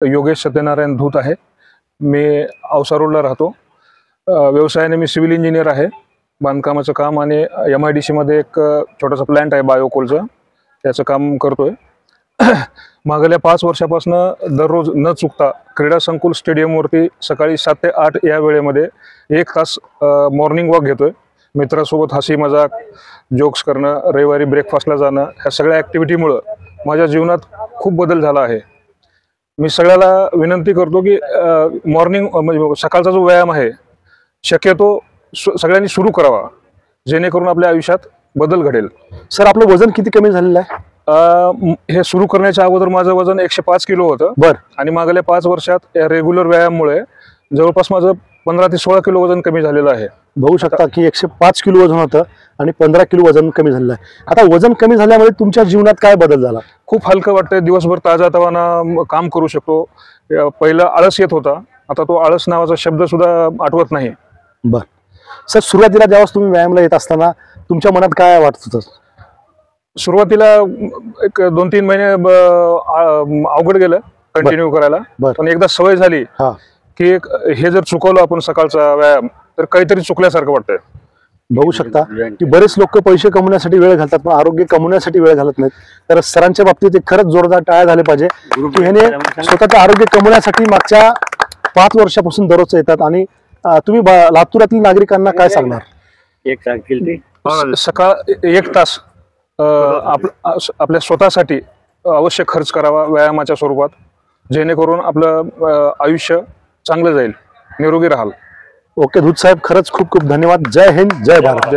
योगेश सत्यनारायण धूत आहे। मी औसा रोडला राहतो। व्यवसायाने मी सिव्हिल इंजिनियर आहे। बांधकामाचं काम आणि MIDC मध्ये एक छोटासा प्लांट आहे बायोकोलचा, त्याचं काम करतोय। मागल्या 5 वर्षापासून दररोज न चुकता क्रीडा संकुल स्टेडियमवरती सकाळी 7 ते 8 या वेळेमध्ये 1 तास मॉर्निंग वॉक घेतोय। मित्रांसोबत हसी मजाक, जोक्स करणं, रविवारी ब्रेकफास्टला जाणं, ह्या सगळ्या ॲक्टिव्हिटीमुळे माझ्या जीवनात खूप बदल झाला आहे। मी सगळ्याला विनंती करतो की मॉर्निंग म्हणजे सकाळचा जो व्यायाम आहे शक्यतो सगळ्यांनी सुरू करावा, जेणेकरून आपल्या आयुष्यात बदल घडेल। सर, आपलं वजन किती कमी झालेलं आहे? हे सुरू करण्याच्या अगोदर माझं वजन 105 किलो होतं। आणि मागल्या 5 वर्षात या रेग्युलर व्यायामामुळे जवळपास माझं 15 ते 16 किलो वजन कमी झालेलं आहे। बघू शकता की 105 किलो वजन होतं आणि 15 किलो वजन कमी झालेलं आहे। आता वजन कमी झाल्यामुळे तुमच्या जीवनात काय बदल झाला? खूप हलकं वाटतंय, दिवसभर ताजातवाना काम करू शकतो। पहिला आळस येत होता, आता तो आळस नावाचा शब्द सुद्धा आठवत नाही। बर सर, सुरुवातीला जेव्हा तुम्ही व्यायामाला येत असताना तुमच्या मनात काय वाटत होतं? सुरुवातीला एक 2-3 महिने अवघड गेलं कंटिन्यू करायला, पण एकदा सवय झाली की हे जर चुकवलं आपण सकाळचा व्यायाम तर काहीतरी चुकल्यासारखं वाटतंय। बघू शकता की बरेच लोक पैसे कमवण्यासाठी वेळ घालतात पण आरोग्य कमवण्यासाठी वेळ घालत नाहीत। तर सरांच्या बाबतीत एक खरंच जोरदार टाळ्या झाले पाहिजे की ह्याने स्वतःचं आरोग्य कमवण्यासाठी मागच्या 5 वर्षापासून दररोज येतात। आणि तुम्ही लातूरातील नागरिकांना काय सांगणार? सकाळ 1 तास आपल्या स्वतःसाठी अवश्य खर्च करावा व्यायामाच्या स्वरूपात, जेणेकरून आपलं आयुष्य चांगलं जाईल, निरोगी राहाल। ओके धूत साहेब, खरंच खूप खूप धन्यवाद। जय हिंद, जय भारत।